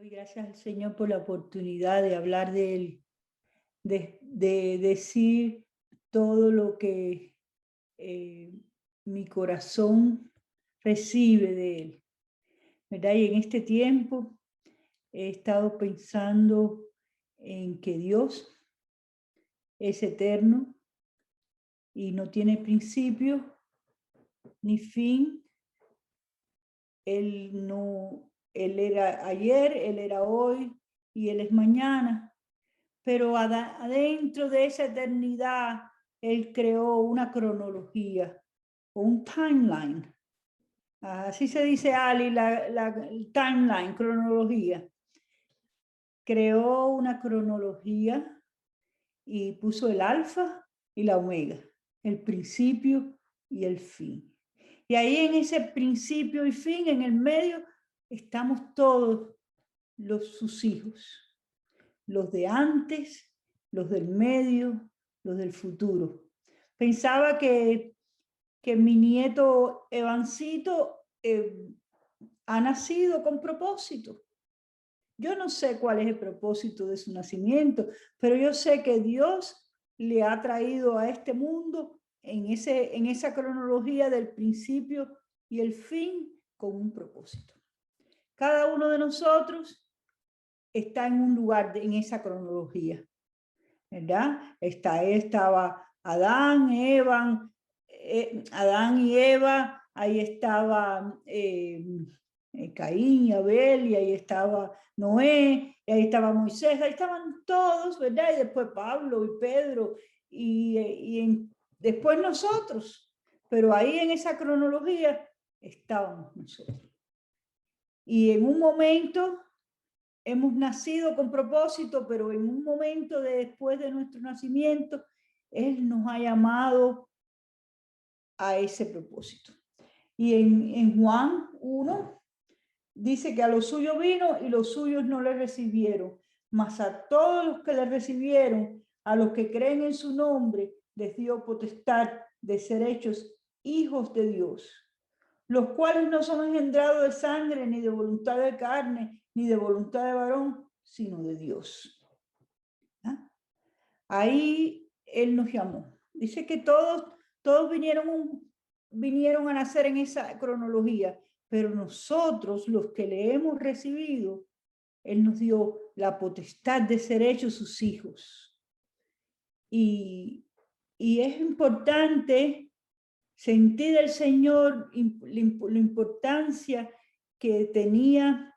Doy gracias al Señor por la oportunidad de hablar de Él, de decir todo lo que eh, mi corazón recibe de Él, ¿verdad? Y en este tiempo he estado pensando en que Dios es eterno y no tiene principio ni fin. Él era ayer, Él era hoy y Él es mañana. Pero adentro de esa eternidad, Él creó una cronología, o un timeline. Así se dice, Ali, el timeline, cronología. Creó una cronología y puso el alfa y la omega, el principio y el fin. Y ahí en ese principio y fin, en el medio, estamos todos sus hijos, los de antes, los del medio, los del futuro. Pensaba que mi nieto Evancito ha nacido con propósito. Yo no sé cuál es el propósito de su nacimiento, pero yo sé que Dios le ha traído a este mundo en esa cronología del principio y el fin con un propósito. Cada uno de nosotros está en un lugar en esa cronología, ¿verdad? Estaba Adán y Eva, ahí estaba Caín y Abel, y ahí estaba Noé, y ahí estaba Moisés, ahí estaban todos, ¿verdad? Y después Pablo y Pedro, después nosotros, pero ahí en esa cronología estábamos nosotros. Y en un momento hemos nacido con propósito, pero en un momento después de nuestro nacimiento, Él nos ha llamado a ese propósito. Y en Juan 1 dice que a los suyos vino y los suyos no le recibieron, mas a todos los que le recibieron, a los que creen en su nombre, les dio potestad de ser hechos hijos de Dios, los cuales no son engendrados de sangre, ni de voluntad de carne, ni de voluntad de varón, sino de Dios. ¿Ah? Ahí Él nos llamó. Dice que todos vinieron a nacer en esa cronología, pero nosotros, los que le hemos recibido, Él nos dio la potestad de ser hechos sus hijos. Y es importante sentir del Señor la importancia que tenía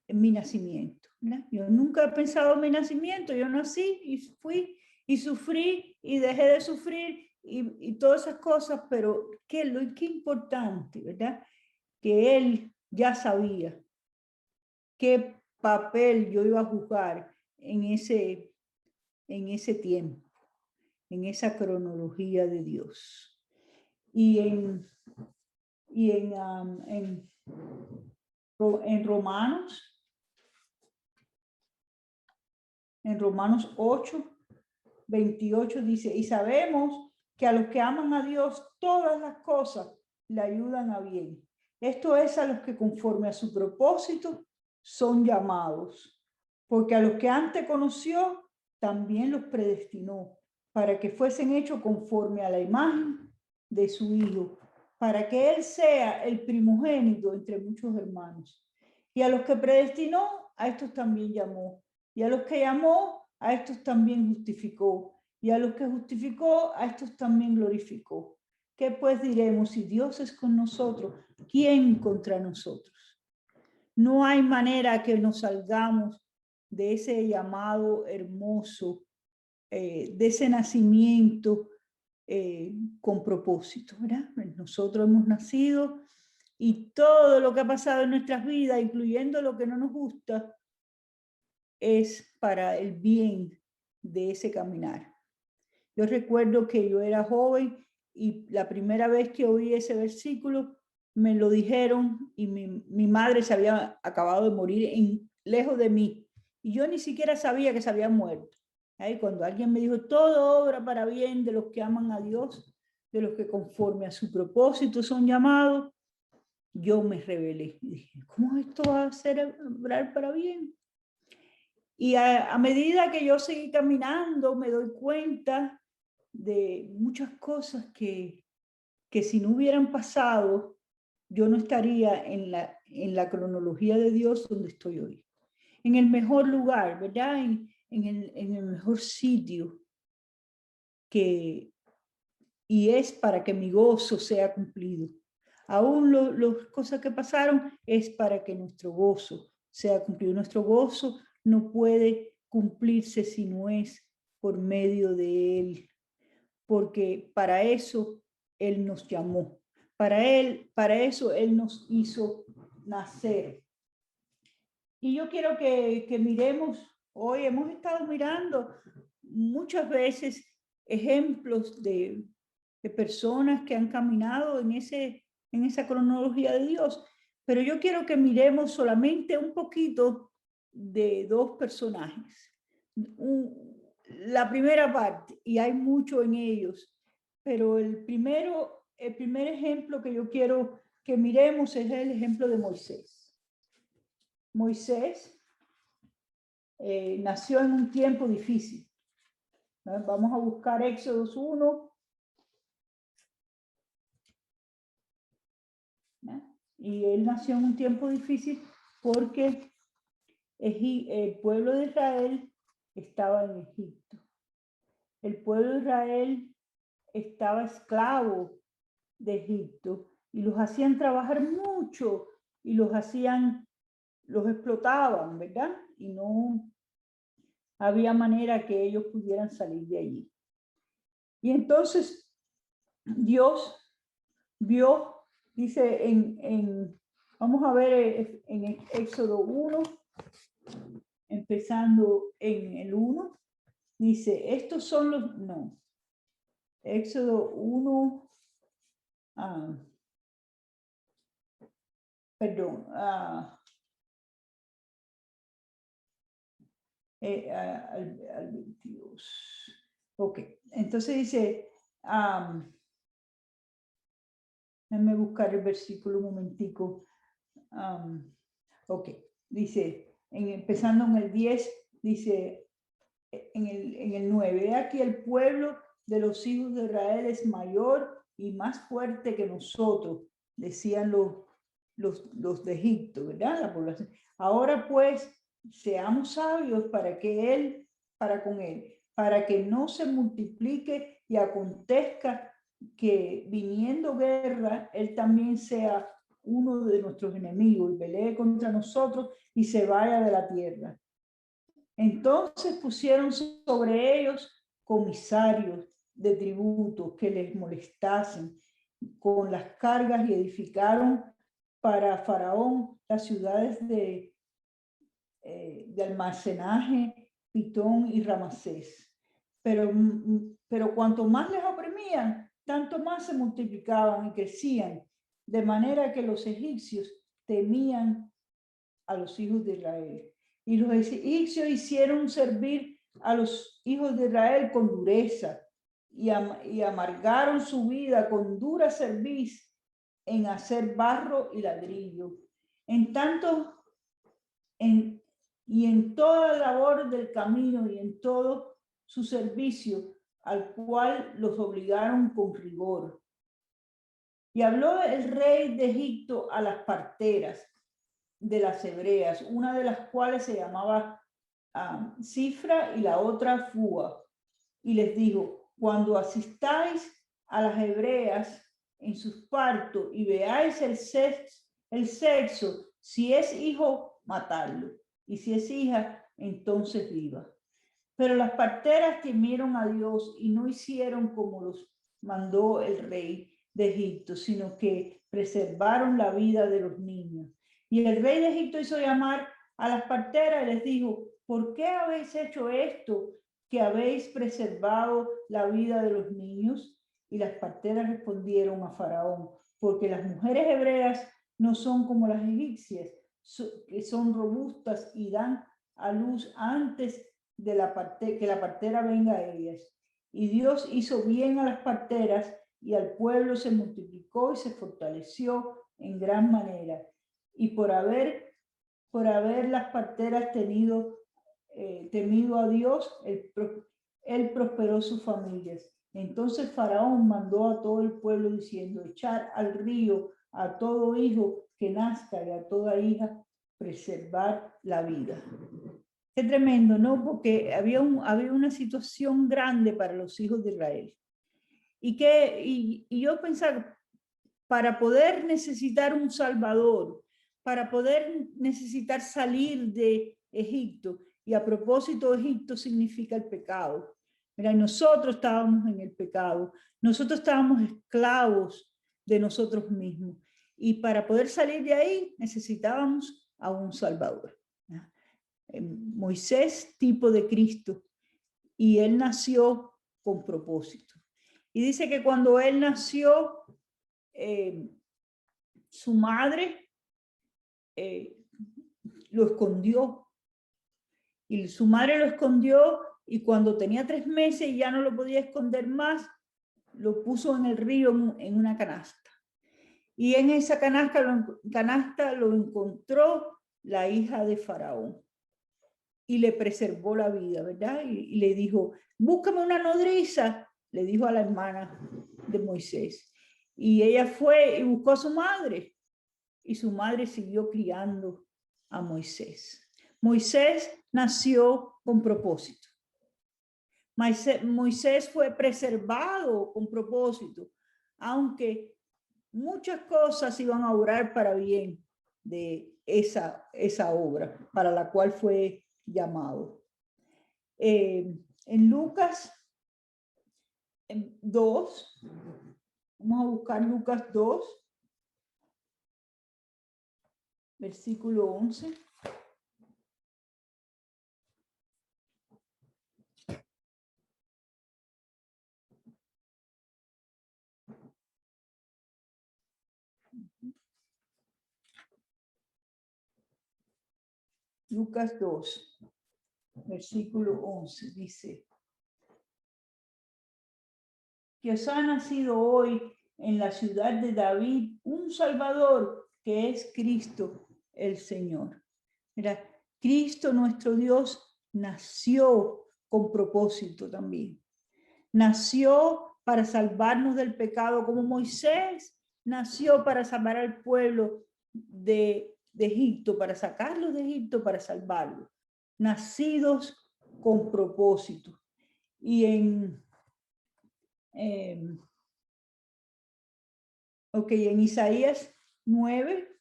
en mi nacimiento, ¿no? Yo nunca he pensado en mi nacimiento, yo nací y fui y sufrí y dejé de sufrir y todas esas cosas, pero qué importante, ¿verdad? Que Él ya sabía qué papel yo iba a jugar en ese tiempo, en esa cronología de Dios. Y en Romanos, en Romanos 8:28 dice, y sabemos que a los que aman a Dios, todas las cosas le ayudan a bien. Esto es a los que conforme a su propósito son llamados, porque a los que antes conoció, también los predestinó, para que fuesen hechos conforme a la imagen de su Hijo, para que Él sea el primogénito entre muchos hermanos. Y a los que predestinó, a estos también llamó. Y a los que llamó, a estos también justificó. Y a los que justificó, a estos también glorificó. ¿Qué pues diremos? Si Dios es con nosotros, ¿quién contra nosotros? No hay manera que nos salgamos de ese llamado hermoso, de ese nacimiento con propósito, ¿verdad? Nosotros hemos nacido y todo lo que ha pasado en nuestras vidas, incluyendo lo que no nos gusta, es para el bien de ese caminar. Yo recuerdo que yo era joven y la primera vez que oí ese versículo me lo dijeron y mi madre se había acabado de morir lejos de mí y yo ni siquiera sabía que se había muerto. Ahí cuando alguien me dijo, todo obra para bien de los que aman a Dios, de los que conforme a su propósito son llamados, yo me rebelé. Y dije, ¿cómo esto va a ser obrar para bien? Y a medida que yo seguí caminando, me doy cuenta de muchas cosas que si no hubieran pasado, yo no estaría en la cronología de Dios donde estoy hoy. En el mejor lugar, ¿verdad? En el mejor sitio y es para que mi gozo sea cumplido. Aún las cosas que pasaron es para que nuestro gozo sea cumplido. Nuestro gozo no puede cumplirse si no es por medio de Él, porque para eso Él nos llamó. Para eso Él nos hizo nacer. Y yo quiero que miremos, hoy hemos estado mirando muchas veces ejemplos de personas que han caminado en esa cronología de Dios, pero yo quiero que miremos solamente un poquito de dos personajes. La primera parte, y hay mucho en ellos, pero el primer ejemplo que yo quiero que miremos es el ejemplo de Moisés. Moisés nació en un tiempo difícil. Vamos a buscar Éxodo 1. Y él nació en un tiempo difícil porque el pueblo de Israel estaba en Egipto. El pueblo de Israel estaba esclavo de Egipto y los hacían trabajar mucho y los explotaban, ¿verdad? Y no había manera que ellos pudieran salir de allí. Y entonces Dios vio, dice vamos a ver en Éxodo 1, empezando en el 1, dice, estos son Éxodo 1, perdón, al 22. Ok, entonces dice, déjame buscar el versículo un momentico. Ok, dice, empezando en el 10, dice, en el 9, aquí el pueblo de los hijos de Israel es mayor y más fuerte que nosotros, decían los de Egipto, ¿verdad? La población. Ahora pues, seamos sabios para con él, para que no se multiplique y acontezca que viniendo guerra, él también sea uno de nuestros enemigos y pelee contra nosotros y se vaya de la tierra. Entonces pusieron sobre ellos comisarios de tributos que les molestasen con las cargas y edificaron para Faraón las ciudades de almacenaje, Pitón y Ramasés. Pero cuanto más les oprimían, tanto más se multiplicaban y crecían, de manera que los egipcios temían a los hijos de Israel. Y los egipcios hicieron servir a los hijos de Israel con dureza y amargaron su vida con dura cerviz en hacer barro y ladrillo. En tanto, y en toda labor del camino y en todo su servicio, al cual los obligaron con rigor. Y habló el rey de Egipto a las parteras de las hebreas, una de las cuales se llamaba Cifra y la otra Fua, y les dijo, cuando asistáis a las hebreas en sus partos y veáis el sexo, si es hijo, matadlo, y si es hija, entonces viva. Pero las parteras temieron a Dios y no hicieron como los mandó el rey de Egipto, sino que preservaron la vida de los niños. Y el rey de Egipto hizo llamar a las parteras y les dijo, ¿por qué habéis hecho esto, que habéis preservado la vida de los niños? Y las parteras respondieron a Faraón, porque las mujeres hebreas no son como las egipcias, que son robustas y dan a luz antes de que la partera venga a ellas. Y Dios hizo bien a las parteras y al pueblo se multiplicó y se fortaleció en gran manera. Y por haber las parteras temido a Dios, él prosperó sus familias. Entonces Faraón mandó a todo el pueblo diciendo: echar al río a todo hijo que nazca y a toda hija preservar la vida. Qué tremendo, ¿no? Porque había una situación grande para los hijos de Israel. Y yo pensaba, para poder necesitar un Salvador, para poder necesitar salir de Egipto, y a propósito, Egipto significa el pecado. Mira, nosotros estábamos en el pecado, nosotros estábamos esclavos de nosotros mismos. Y para poder salir de ahí necesitábamos a un Salvador. Moisés, tipo de Cristo, y él nació con propósito. Y dice que cuando él nació, su madre lo escondió. Y su madre lo escondió, y cuando tenía 3 meses y ya no lo podía esconder más, lo puso en el río en una canasta. Y en esa canasta lo encontró la hija de Faraón. Y le preservó la vida, ¿verdad? Y le dijo: búscame una nodriza, le dijo a la hermana de Moisés. Y ella fue y buscó a su madre. Y su madre siguió criando a Moisés. Moisés nació con propósito. Moisés fue preservado con propósito, aunque muchas cosas iban a obrar para bien de esa obra para la cual fue llamado. En Lucas 2, vamos a buscar Lucas 2, versículo 11. Lucas 2, versículo 11, dice: que os ha nacido hoy en la ciudad de David un Salvador, que es Cristo el Señor. Mira, Cristo nuestro Dios nació con propósito también. Nació para salvarnos del pecado, como Moisés nació para salvar al pueblo de Egipto, para sacarlos de Egipto, para salvarlos. Nacidos con propósito. Y en Isaías 9,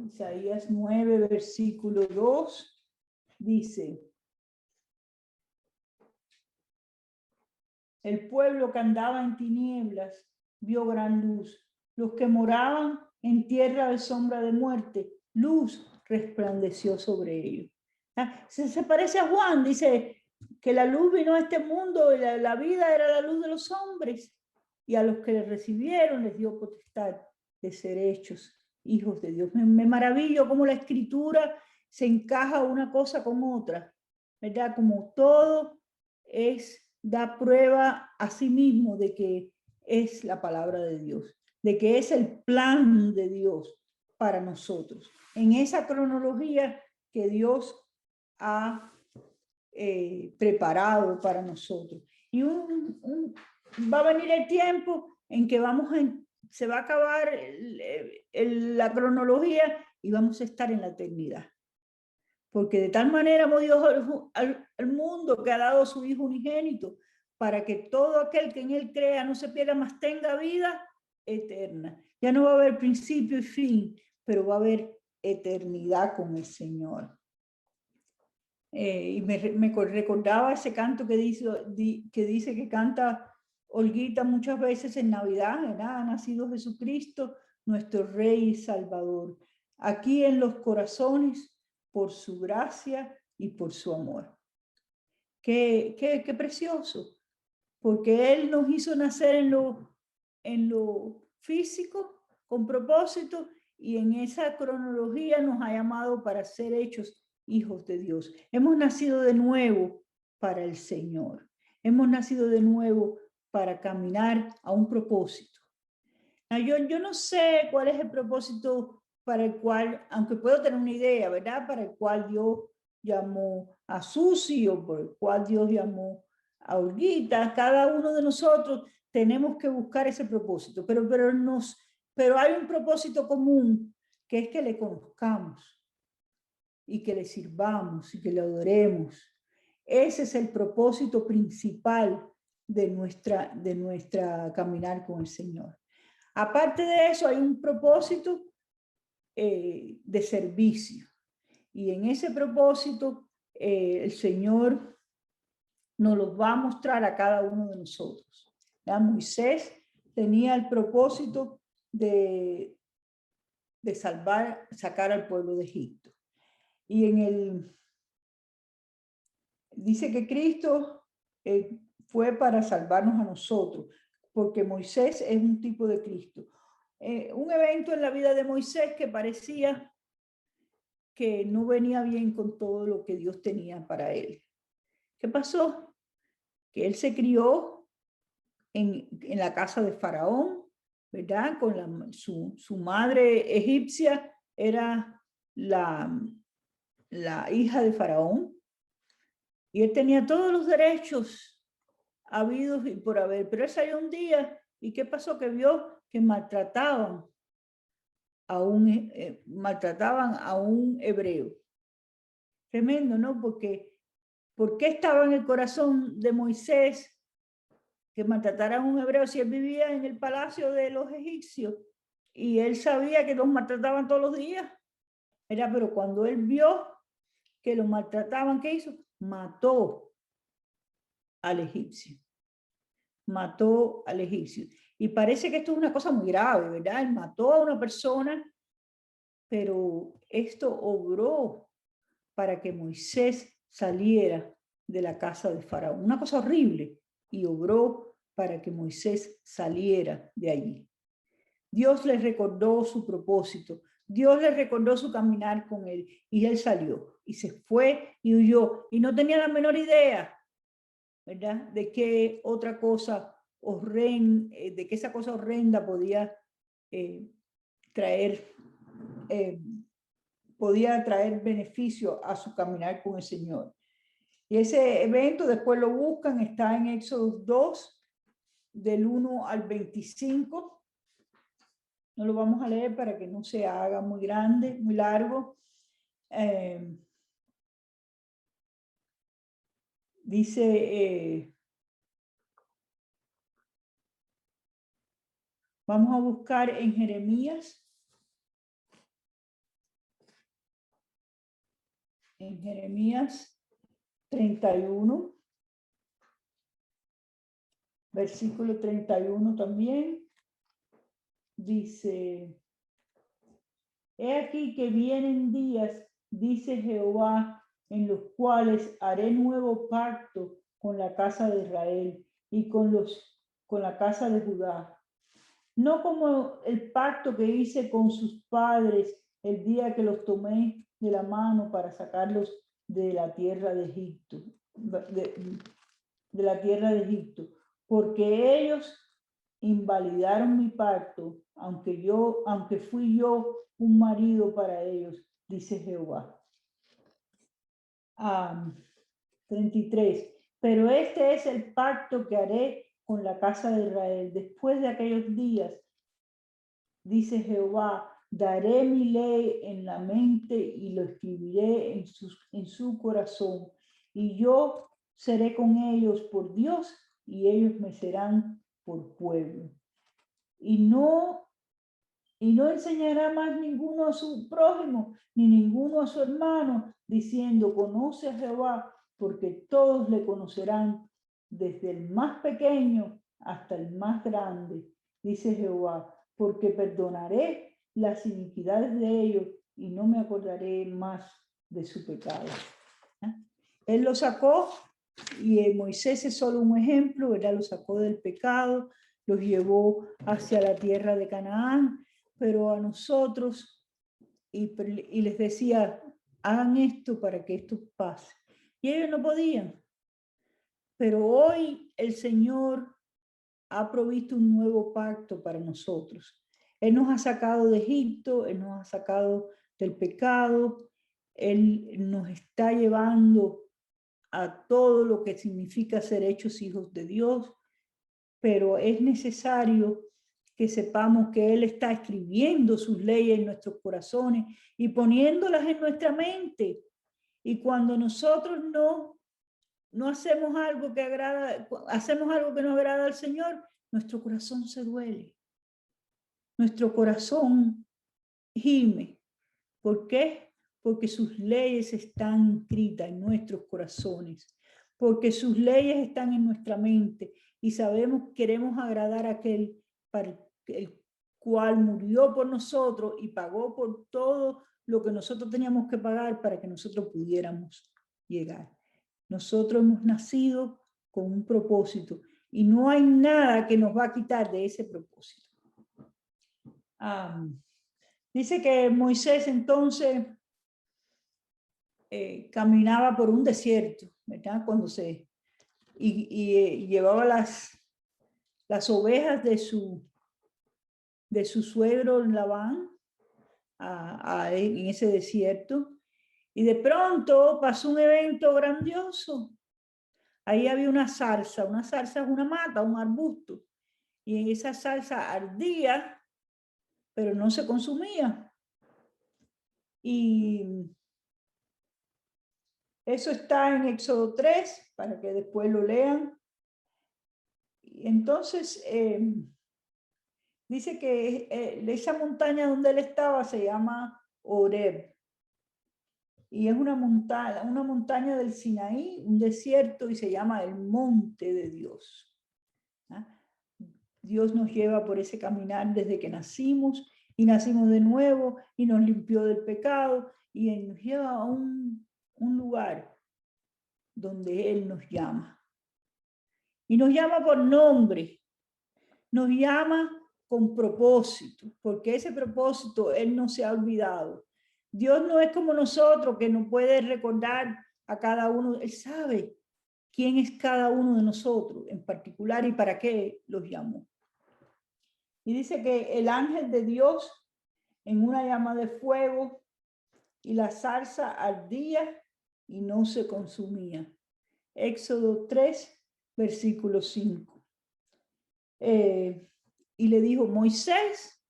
Isaías 9, versículo 2, dice: el pueblo que andaba en tinieblas vio gran luz. Los que moraban en tierra de sombra de muerte, luz resplandeció sobre ellos. Se parece a Juan, dice que la luz vino a este mundo y la vida era la luz de los hombres. Y a los que le recibieron les dio potestad de ser hechos hijos de Dios. Me maravillo cómo la escritura se encaja una cosa con otra, ¿verdad? Como todo da prueba a sí mismo de que es la palabra de Dios, de que es el plan de Dios para nosotros. En esa cronología que Dios ha preparado para nosotros. Y va a venir el tiempo en que se va a acabar la cronología y vamos a estar en la eternidad. Porque de tal manera amó Dios al mundo que ha dado a su Hijo unigénito, para que todo aquel que en él crea no se pierda, mas tenga vida eterna. Ya no va a haber principio y fin, pero va a haber eternidad con el Señor. Y me recordaba ese canto que dice que canta Olguita muchas veces en Navidad: ha nacido Jesucristo, nuestro Rey y Salvador, aquí en los corazones, por su gracia y por su amor. Qué precioso, porque Él nos hizo nacer en lo físico con propósito, y en esa cronología nos ha llamado para ser hechos hijos de Dios. Hemos nacido de nuevo para el Señor. Hemos nacido de nuevo para caminar a un propósito. Yo no sé cuál es el propósito para el cual, aunque puedo tener una idea, ¿verdad? Para el cual Dios llamó a Susi o por el cual Dios llamó a Olguita. Cada uno de nosotros tenemos que buscar ese propósito, pero hay un propósito común, que es que le conozcamos y que le sirvamos y que le adoremos. Ese es el propósito principal de nuestra caminar con el Señor. Aparte de eso, hay un propósito de servicio. Y en ese propósito, el Señor nos los va a mostrar a cada uno de nosotros. ¿Ya? Moisés tenía el propósito de sacar al pueblo de Egipto. Y dice que Cristo fue para salvarnos a nosotros, porque Moisés es un tipo de Cristo. Un evento en la vida de Moisés que parecía que no venía bien con todo lo que Dios tenía para él. ¿Qué pasó? Que él se crió en la casa de Faraón, ¿verdad? Con su madre egipcia era la hija de Faraón, y él tenía todos los derechos habidos y por haber, pero él salió un día, ¿y qué pasó? Que vio que maltrataban a un hebreo. Tremendo, ¿no? ¿Por qué estaba en el corazón de Moisés que maltratara a un hebreo si él vivía en el palacio de los egipcios? Y él sabía que los maltrataban todos los días. Pero cuando él vio que los maltrataban, ¿qué hizo? Mató al egipcio. Mató al egipcio. Y parece que esto es una cosa muy grave, ¿verdad? Él mató a una persona, pero esto obró para que Moisés saliera de la casa de Faraón. Una cosa horrible, y obró para que Moisés saliera de allí. Dios le recordó su propósito, Dios le recordó su caminar con él, y él salió, y se fue, y huyó, y no tenía la menor idea, ¿verdad? De qué otra cosa de que esa cosa horrenda podía traer beneficio a su caminar con el Señor. Y ese evento, después lo buscan, está en Éxodo 2, del 1 al 25. No lo vamos a leer para que no se haga muy grande, muy largo. Dice, vamos a buscar en Jeremías. En Jeremías 31, versículo 31 también. Dice, he aquí que vienen días, dice Jehová, en los cuales haré nuevo pacto con la casa de Israel y con la casa de Judá. No como el pacto que hice con sus padres el día que los tomé de la mano para sacarlos de la tierra de Egipto, de la tierra de Egipto, porque ellos invalidaron mi pacto, aunque fui yo un marido para ellos, dice Jehová. 33. Pero este es el pacto que haré con la casa de Israel. Después de aquellos días, dice Jehová, daré mi ley en la mente y lo escribiré en su corazón. Y yo seré con ellos por Dios y ellos me serán por pueblo. Y no enseñará más ninguno a su prójimo, ni ninguno a su hermano, diciendo, conoce a Jehová, porque todos le conocerán, desde el más pequeño hasta el más grande, dice Jehová, porque perdonaré las iniquidades de ellos y no me acordaré más de su pecado. Él lo sacó, y Moisés es solo un ejemplo, ¿verdad? Lo sacó del pecado, los llevó hacia la tierra de Canaán, pero a nosotros, y les decía, hagan esto para que esto pase. Y ellos no podían. Pero hoy el Señor ha provisto un nuevo pacto para nosotros. Él nos ha sacado de Egipto, Él nos ha sacado del pecado, Él nos está llevando a todo lo que significa ser hechos hijos de Dios, pero es necesario que sepamos que Él está escribiendo sus leyes en nuestros corazones y poniéndolas en nuestra mente. Y cuando nosotros no hacemos algo que hacemos algo que no agrada al Señor, nuestro corazón se duele. Nuestro corazón gime. ¿Por qué? Porque sus leyes están escritas en nuestros corazones, porque sus leyes están en nuestra mente y sabemos, queremos agradar a aquel para el cual murió por nosotros y pagó por todo lo que nosotros teníamos que pagar para que nosotros pudiéramos llegar. Nosotros hemos nacido con un propósito y no hay nada que nos va a quitar de ese propósito. Dice que Moisés entonces caminaba por un desierto, ¿verdad? Cuando llevaba las ovejas de su suegro Labán en ese desierto, y de pronto pasó un evento grandioso. Ahí había una zarza es una mata, un arbusto, y en esa zarza ardía, pero no se consumía. Y eso está en Éxodo 3, para que después lo lean. Y entonces, dice que esa montaña donde él estaba se llama Horeb. Y es una montaña del Sinaí, un desierto, y se llama el monte de Dios. ¿Ah? Dios nos lleva por ese caminar desde que nacimos, y nacimos de nuevo, y nos limpió del pecado, y Él nos lleva a un lugar donde Él nos llama. Y nos llama por nombre, nos llama con propósito, porque ese propósito Él no se ha olvidado. Dios no es como nosotros, que nos puede recordar a cada uno. Él sabe quién es cada uno de nosotros en particular y para qué los llamó. Y dice que el ángel de Dios en una llama de fuego, y la zarza ardía y no se consumía. Éxodo 3, versículo 5. Y le dijo, Moisés,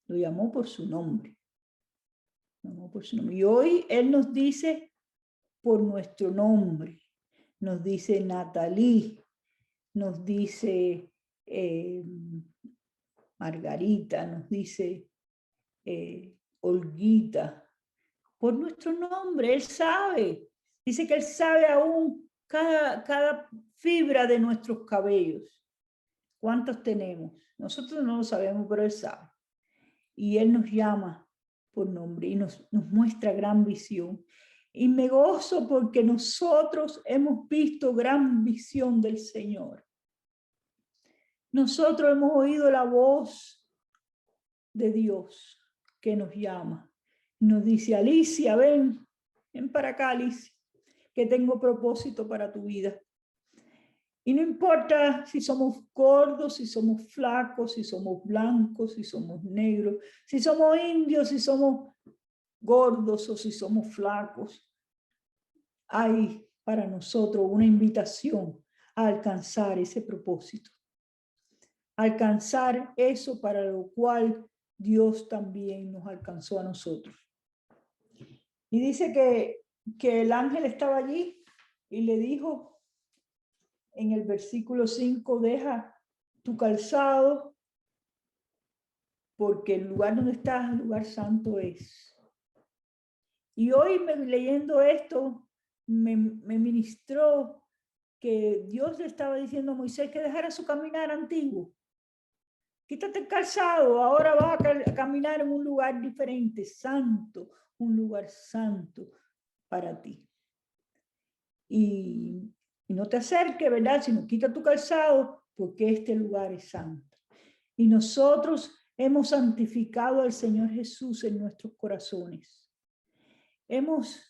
lo llamó por su nombre. Y hoy Él nos dice por nuestro nombre. Nos dice Natalí, nos dice Margarita, nos dice Olguita, por nuestro nombre. Él sabe. Dice que Él sabe aún cada fibra de nuestros cabellos. ¿Cuántos tenemos? Nosotros no lo sabemos, pero Él sabe. Y Él nos llama por nombre y nos muestra gran visión. Y me gozo porque nosotros hemos visto gran visión del Señor. Nosotros hemos oído la voz de Dios que nos llama. Nos dice, Alicia, ven para acá, Alicia, que tengo propósito para tu vida. Y no importa si somos gordos, si somos flacos, si somos blancos, si somos negros, si somos indios, si somos gordos o si somos flacos. Hay para nosotros una invitación a alcanzar ese propósito. Alcanzar eso para lo cual Dios también nos alcanzó a nosotros. Y dice que el ángel estaba allí y le dijo en el versículo 5, deja tu calzado, porque el lugar donde estás, el lugar santo es. Y hoy leyendo esto, me ministró que Dios le estaba diciendo a Moisés que dejara su caminar antiguo. Quítate el calzado, ahora vas a caminar en un lugar diferente, santo, un lugar santo para ti. Y no te acerques, ¿verdad? Sino quita tu calzado, porque este lugar es santo. Y nosotros hemos santificado al Señor Jesús en nuestros corazones. Hemos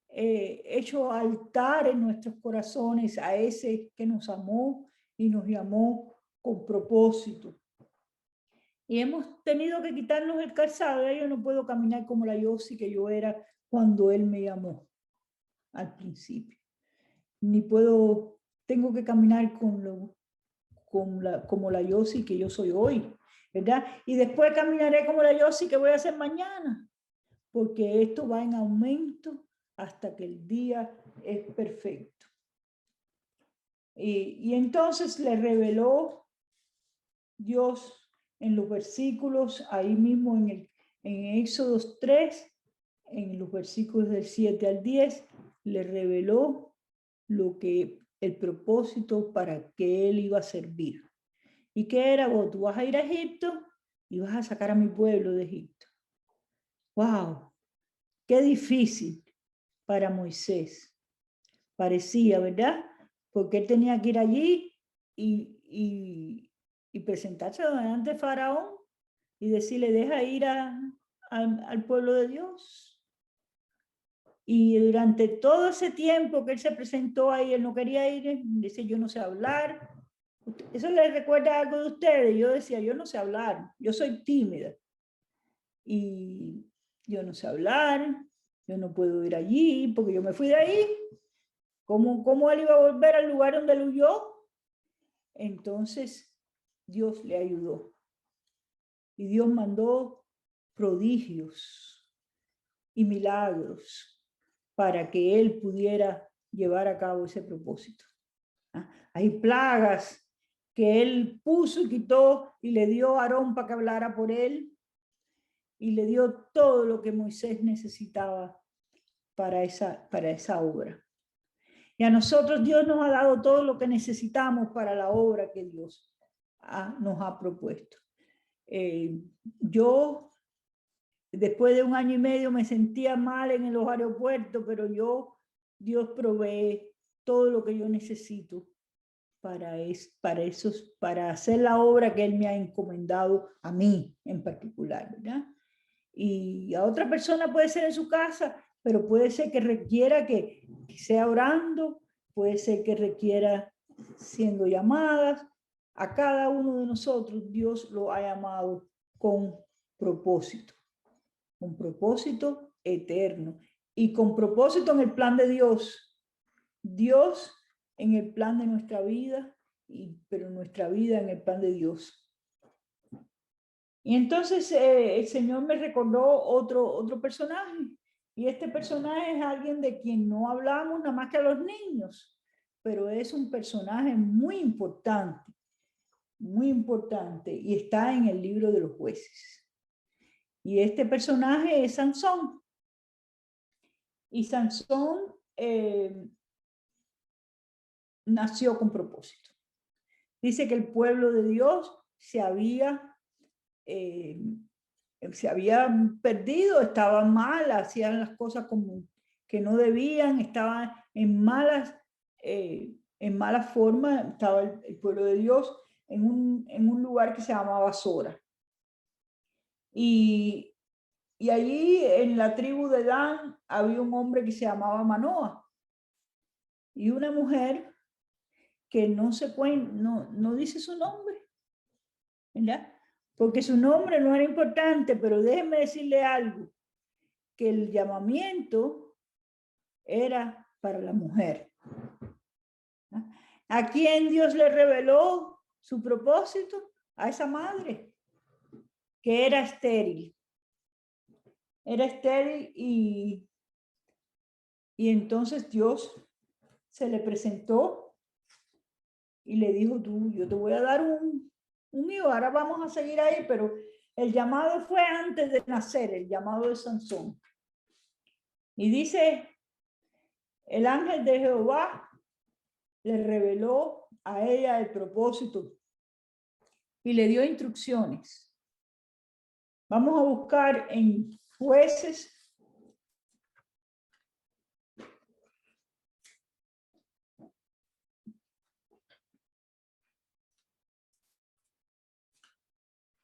hecho altar en nuestros corazones a ese que nos amó y nos llamó con propósito. Y hemos tenido que quitarnos el calzado. Yo no puedo caminar como la Yossi que yo era cuando Él me llamó al principio. Ni puedo, tengo que caminar como la Yossi que yo soy hoy, ¿verdad? Y después caminaré como la Yossi que voy a hacer mañana, porque esto va en aumento hasta que el día es perfecto. Y entonces le reveló Dios en los versículos, ahí mismo en Éxodo 3, en los versículos del 7 al 10, le reveló el propósito para que él iba a servir. ¿Y qué era? Vos, tú vas a ir a Egipto y vas a sacar a mi pueblo de Egipto. ¡Wow! ¡Qué difícil para Moisés! Parecía, ¿verdad? Porque él tenía que ir allí y presentarse delante de Faraón y decirle, deja ir al pueblo de Dios. Y durante todo ese tiempo que él se presentó ahí, él no quería ir, dice, yo no sé hablar. ¿Eso les recuerda algo de ustedes? Yo decía, yo no sé hablar, yo soy tímida. Y yo no sé hablar, yo no puedo ir allí, porque yo me fui de ahí. ¿Cómo él iba a volver al lugar donde él huyó? Entonces, Dios le ayudó. Y Dios mandó prodigios y milagros para que él pudiera llevar a cabo ese propósito. Hay plagas que él puso y quitó y le dio a Aarón para que hablara por él y le dio todo lo que Moisés necesitaba para esa obra. Y a nosotros Dios nos ha dado todo lo que necesitamos para la obra que Dios nos ha propuesto. Yo, después de 1 año y medio, me sentía mal en los aeropuertos, pero Dios provee todo lo que yo necesito para hacer la obra que Él me ha encomendado a mí en particular, ¿verdad? Y a otra persona puede ser en su casa, pero puede ser que requiera que sea orando, puede ser que requiera siendo llamadas. A cada uno de nosotros Dios lo ha llamado con propósito eterno y con propósito en el plan de Dios. Dios en el plan de nuestra vida, pero nuestra vida en el plan de Dios. Y entonces el Señor me recordó otro personaje. Y este personaje es alguien de quien no hablamos nada más que a los niños, pero es un personaje muy importante y está en el libro de los jueces. Y este personaje es Sansón. Y Sansón nació con propósito. Dice que el pueblo de Dios se había perdido, estaban mal, hacían las cosas como que no debían, estaban en malas formas, estaba el pueblo de Dios en un lugar que se llamaba Sora. Y allí en la tribu de Dan había un hombre que se llamaba Manoa y una mujer que no dice su nombre, ¿verdad? Porque su nombre no era importante, pero déjenme decirle algo, que el llamamiento era para la mujer. ¿A quién Dios le reveló su propósito? A esa madre, que era estéril. Era estéril y entonces Dios se le presentó y le dijo, yo te voy a dar un hijo, ahora vamos a seguir ahí, pero el llamado fue antes de nacer, el llamado de Sansón. Y dice, el ángel de Jehová le reveló a ella el propósito y le dio instrucciones. Vamos a buscar en Jueces.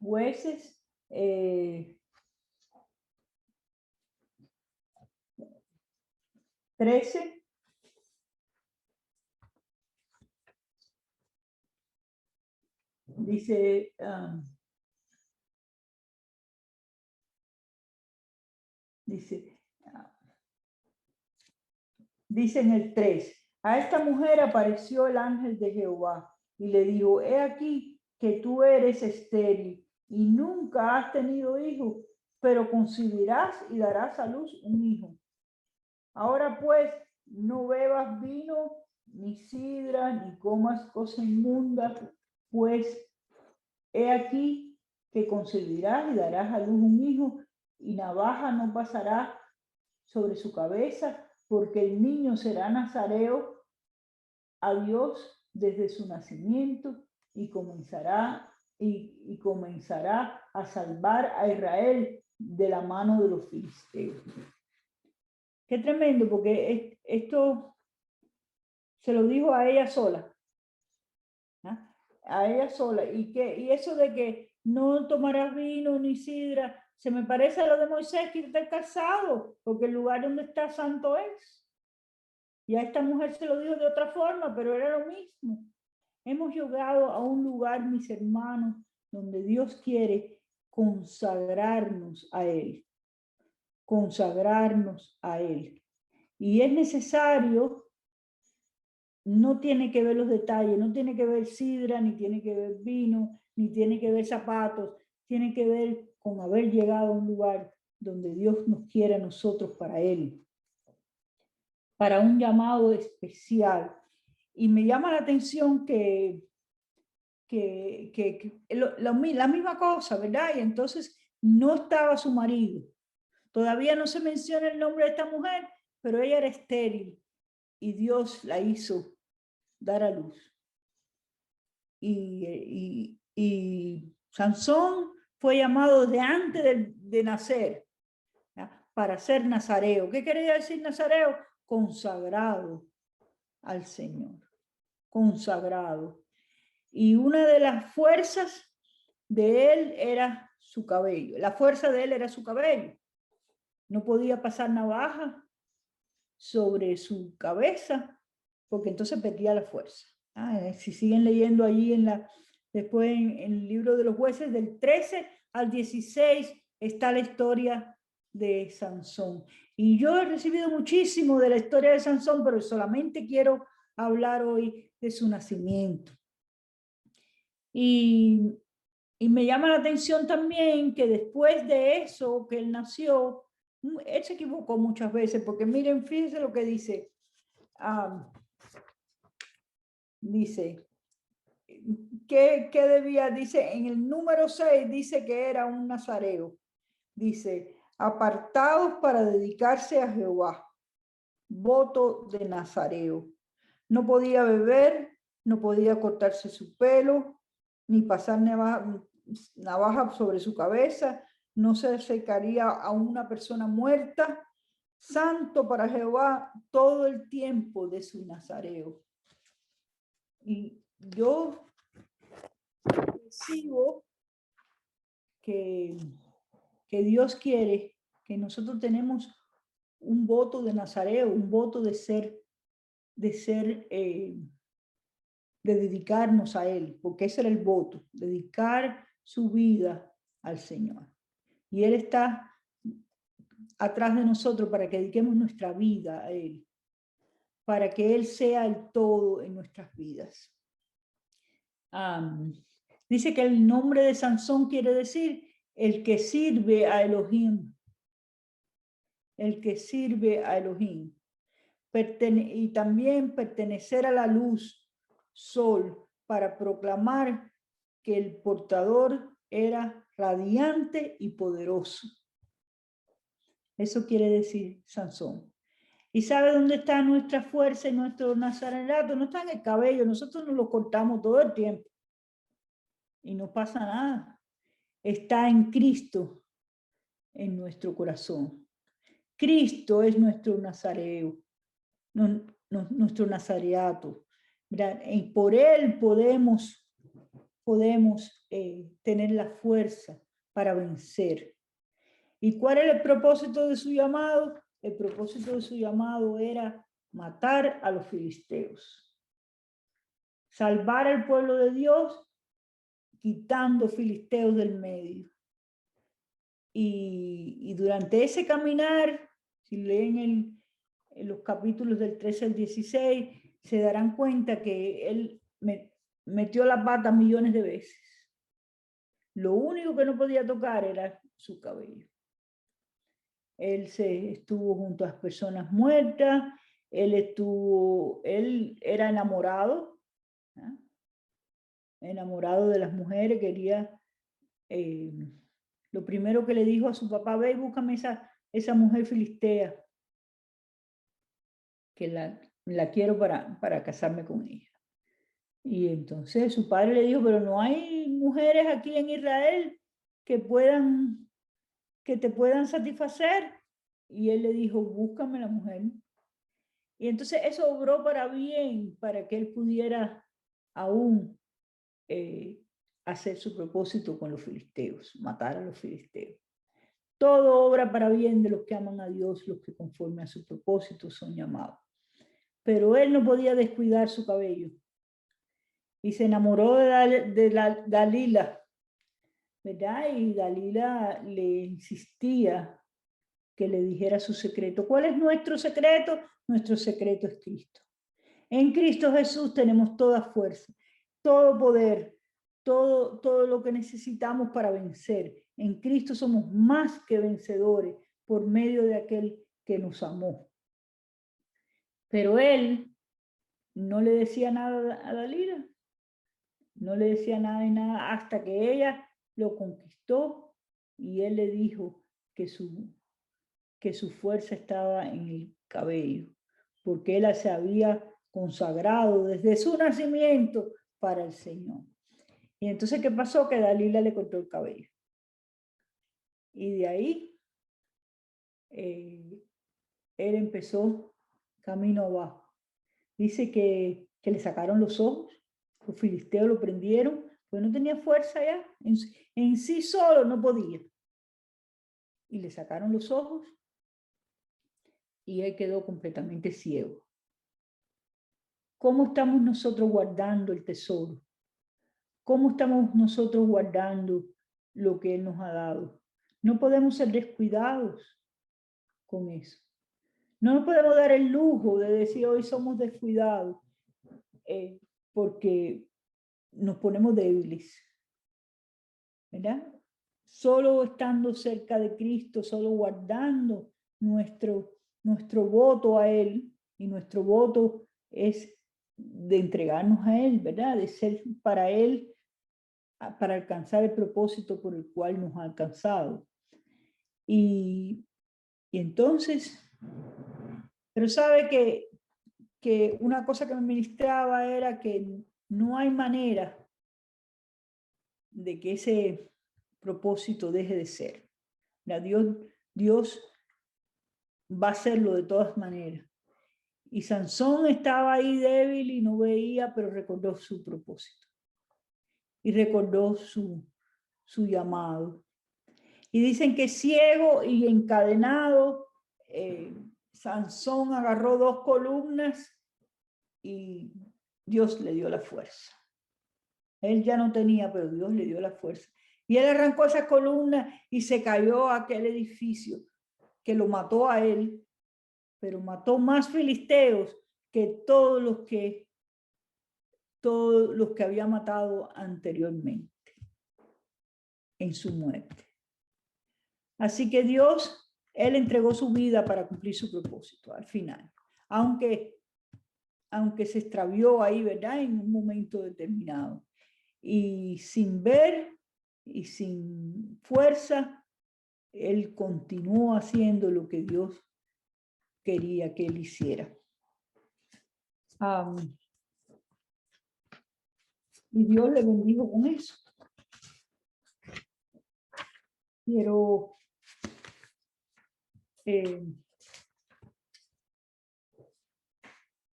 Jueces 13. dice, dice en el 3, a esta mujer apareció el ángel de Jehová y le dijo, he aquí que tú eres estéril y nunca has tenido hijo, pero concebirás y darás a luz un hijo. Ahora pues, no bebas vino, ni sidra, ni comas cosa inmunda, pues he aquí que concebirás y darás a luz un hijo, y navaja no pasará sobre su cabeza, porque el niño será nazareo a Dios desde su nacimiento, y comenzará a salvar a Israel de la mano de los filisteos. Qué tremendo, porque esto se lo dijo a ella sola. A ella sola. Y eso de que no tomarás vino ni sidra, se me parece a lo de Moisés, que está casado, porque el lugar donde está santo es. Y a esta mujer se lo dijo de otra forma, pero era lo mismo. Hemos llegado a un lugar, mis hermanos, donde Dios quiere consagrarnos a Él. Consagrarnos a Él. Y es necesario, no tiene que ver los detalles, no tiene que ver sidra, ni tiene que ver vino, ni tiene que ver zapatos, tiene que ver con haber llegado a un lugar donde Dios nos quiere a nosotros para Él, para un llamado especial. Y me llama la atención que la misma cosa, ¿verdad? Y entonces no estaba su marido. Todavía no se menciona el nombre de esta mujer, pero ella era estéril y Dios la hizo dar a luz. Y Sansón fue llamado de antes de nacer, ¿ya? Para ser nazareo. ¿Qué quería decir nazareo? Consagrado al Señor. Consagrado. Y una de las fuerzas de él era su cabello. La fuerza de él era su cabello. No podía pasar navaja sobre su cabeza, porque entonces perdía la fuerza. Si siguen leyendo allí después en el libro de los jueces, del 13 al 16, está la historia de Sansón. Y yo he recibido muchísimo de la historia de Sansón, pero solamente quiero hablar hoy de su nacimiento. Y me llama la atención también que después de eso que él nació, él se equivocó muchas veces, porque miren, fíjense lo que dice. Dice, ¿qué debía? Dice, en el número 6 dice que era un nazareo. Dice, apartados para dedicarse a Jehová. Voto de nazareo. No podía beber, no podía cortarse su pelo, ni pasar navaja sobre su cabeza, no se acercaría a una persona muerta, santo para Jehová todo el tiempo de su nazareo. Y yo percibo que Dios quiere que nosotros tenemos un voto de nazareo, un voto de dedicarnos a Él, porque ese era el voto, dedicar su vida al Señor. Y Él está atrás de nosotros para que dediquemos nuestra vida a Él, para que Él sea el todo en nuestras vidas. Dice que el nombre de Sansón quiere decir el que sirve a Elohim. El que sirve a Elohim. Y también pertenecer a la luz, sol, para proclamar que el portador era radiante y poderoso. Eso quiere decir Sansón. ¿Y sabe dónde está nuestra fuerza y nuestro nazarenato? No está en el cabello, nosotros nos lo cortamos todo el tiempo y no pasa nada. Está en Cristo, en nuestro corazón. Cristo es nuestro nazareo, nuestro nazareato. Y por Él podemos tener la fuerza para vencer. ¿Y cuál era el propósito de su llamado? El propósito de su llamado era matar a los filisteos, salvar al pueblo de Dios quitando filisteos del medio. Y durante ese caminar, si leen en los capítulos del 13 al 16, se darán cuenta que él metió la pata millones de veces. Lo único que no podía tocar era su cabello. Él estuvo junto a las personas muertas, él era enamorado, ¿eh? Enamorado de las mujeres, quería, lo primero que le dijo a su papá: ve y búscame esa mujer filistea, que la quiero para casarme con ella. Y entonces su padre le dijo: pero no hay mujeres aquí en Israel que te puedan satisfacer. Y él le dijo: búscame la mujer. Y entonces eso obró para bien, para que él pudiera aún hacer su propósito con los filisteos, matar a los filisteos. Todo obra para bien de los que aman a Dios, los que conforme a su propósito son llamados. Pero él no podía descuidar su cabello. Y se enamoró de Dalila, ¿verdad? Y Dalila le insistía que le dijera su secreto. ¿Cuál es nuestro secreto? Nuestro secreto es Cristo. En Cristo Jesús tenemos toda fuerza, todo poder, todo lo que necesitamos para vencer. En Cristo somos más que vencedores por medio de aquel que nos amó. Pero él no le decía nada a Dalila. No le decía nada de nada hasta que ella lo conquistó y él le dijo que su fuerza estaba en el cabello, porque él se había consagrado desde su nacimiento para el Señor. Y entonces, ¿qué pasó? Que Dalila le cortó el cabello. Y de ahí él empezó camino abajo. Dice que le sacaron los ojos, los filisteos lo prendieron, pues no tenía fuerza ya, en sí solo no podía. Y le sacaron los ojos y él quedó completamente ciego. ¿Cómo estamos nosotros guardando el tesoro? ¿Cómo estamos nosotros guardando lo que Él nos ha dado? No podemos ser descuidados con eso. No nos podemos dar el lujo de decir hoy somos descuidados porque nos ponemos débiles, ¿verdad? Solo estando cerca de Cristo, solo guardando nuestro voto a Él, y nuestro voto es de entregarnos a Él, ¿verdad? De ser para Él, para alcanzar el propósito por el cual nos ha alcanzado. Y entonces, pero sabe que una cosa que me ministraba era que no hay manera de que ese propósito deje de ser. Dios va a hacerlo de todas maneras. Y Sansón estaba ahí débil y no veía, pero recordó su propósito. Y recordó su llamado. Y dicen que ciego y encadenado, Sansón agarró 2 columnas y Dios le dio la fuerza. Él ya no tenía, pero Dios le dio la fuerza. Y él arrancó esas columnas y se cayó a aquel edificio que lo mató a él, pero mató más filisteos que todos los que había matado anteriormente en su muerte. Así que Dios, Él entregó su vida para cumplir su propósito al final, aunque se extravió ahí, ¿verdad? En un momento determinado. Y sin ver y sin fuerza, Él continuó haciendo lo que Dios quería que Él hiciera. Y Dios le bendijo con eso. Pero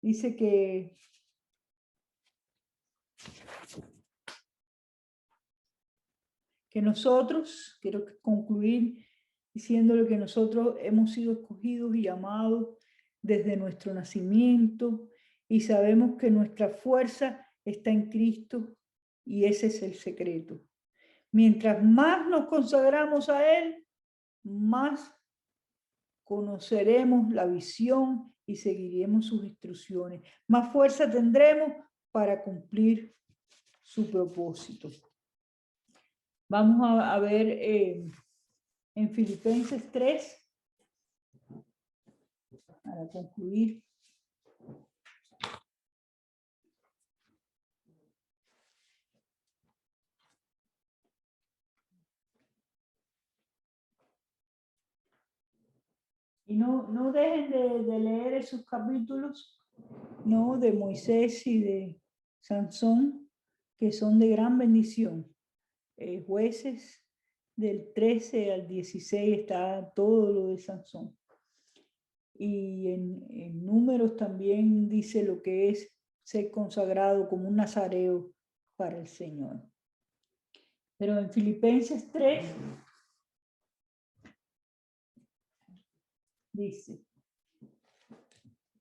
dice que nosotros, quiero concluir diciéndole que nosotros hemos sido escogidos y llamados desde nuestro nacimiento y sabemos que nuestra fuerza está en Cristo Y ese es el secreto. Mientras más nos consagramos a Él, más conoceremos la visión y seguiremos sus instrucciones. Más fuerza tendremos para cumplir su propósito. Vamos a ver en Filipenses 3, para concluir. Y no dejen de leer esos capítulos, ¿no? De Moisés y de Sansón, que son de gran bendición. Jueces del 13 al 16 está todo lo de Sansón. Y en Números también dice lo que es ser consagrado como un nazareo para el Señor. Pero en Filipenses 3 dice,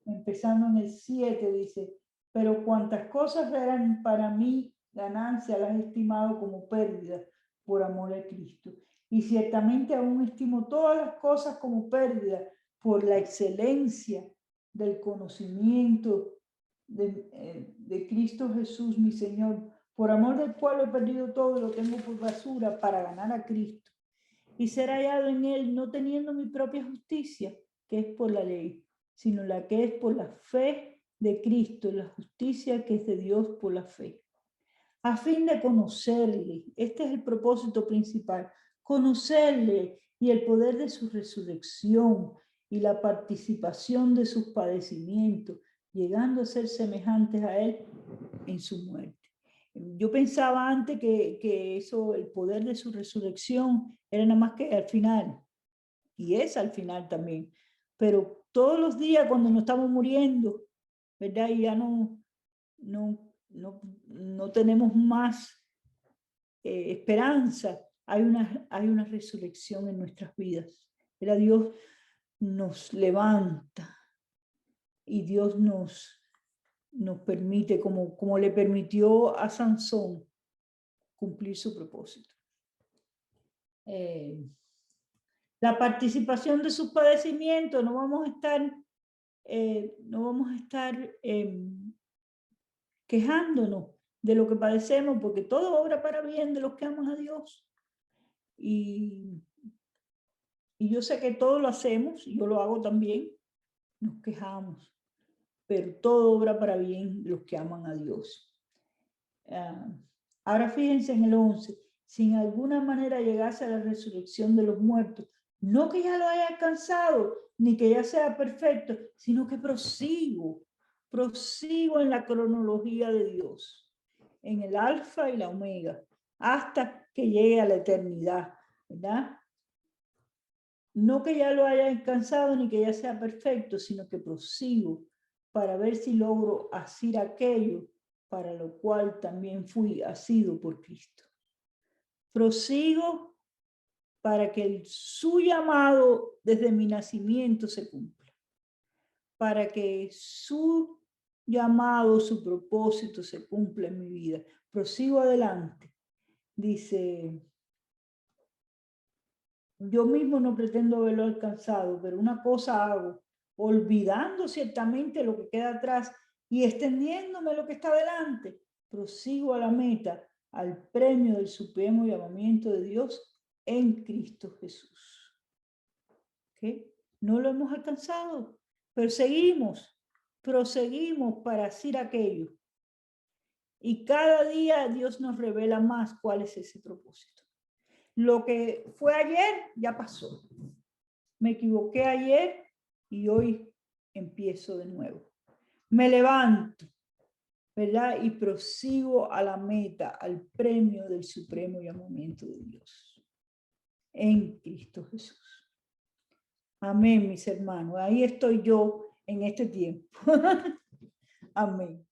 empezando en el 7, dice, pero cuantas cosas eran para mí ganancia, las he estimado como pérdida por amor a Cristo. Y ciertamente aún estimo todas las cosas como pérdida por la excelencia del conocimiento de Cristo Jesús, mi Señor, por amor del cual he perdido todo y lo tengo por basura para ganar a Cristo y ser hallado en Él, no teniendo mi propia justicia, que es por la ley, sino la que es por la fe de Cristo, la justicia que es de Dios por la fe. A fin de conocerle, este es el propósito principal, conocerle y el poder de su resurrección y la participación de sus padecimientos, llegando a ser semejantes a Él en su muerte. Yo pensaba antes que eso, el poder de su resurrección, era nada más que al final, y es al final también, pero todos los días cuando nos estamos muriendo, ¿verdad? Y ya no tenemos más esperanza, hay una resurrección en nuestras vidas. ¿Verdad? Dios nos levanta y Dios nos permite, como le permitió a Sansón, cumplir su propósito. La participación de sus padecimientos, no vamos a estar quejándonos de lo que padecemos, porque todo obra para bien de los que aman a Dios. Y yo sé que todo lo hacemos, y yo lo hago también, nos quejamos, pero todo obra para bien de los que aman a Dios. Ahora fíjense en el 11, si en alguna manera llegase a la resurrección de los muertos, no que ya lo haya alcanzado, ni que ya sea perfecto, sino que prosigo en la cronología de Dios, en el alfa y la omega, hasta que llegue a la eternidad, ¿verdad? No que ya lo haya alcanzado, ni que ya sea perfecto, sino que prosigo para ver si logro hacer aquello para lo cual también fui asido por Cristo. Prosigo para que su llamado desde mi nacimiento se cumpla, para que su llamado, su propósito se cumpla en mi vida. Prosigo adelante. Dice, yo mismo no pretendo haberlo alcanzado, pero una cosa hago, olvidando ciertamente lo que queda atrás y extendiéndome lo que está delante, prosigo a la meta, al premio del supremo llamamiento de Dios en Cristo Jesús. ¿Okay? No lo hemos alcanzado, pero proseguimos para hacer aquello. Y cada día Dios nos revela más cuál es ese propósito. Lo que fue ayer ya pasó. Me equivoqué ayer y hoy empiezo de nuevo. Me levanto, ¿verdad? Y prosigo a la meta, al premio del supremo llamamiento de Dios en Cristo Jesús. Amén, mis hermanos. Ahí estoy yo en este tiempo. Amén.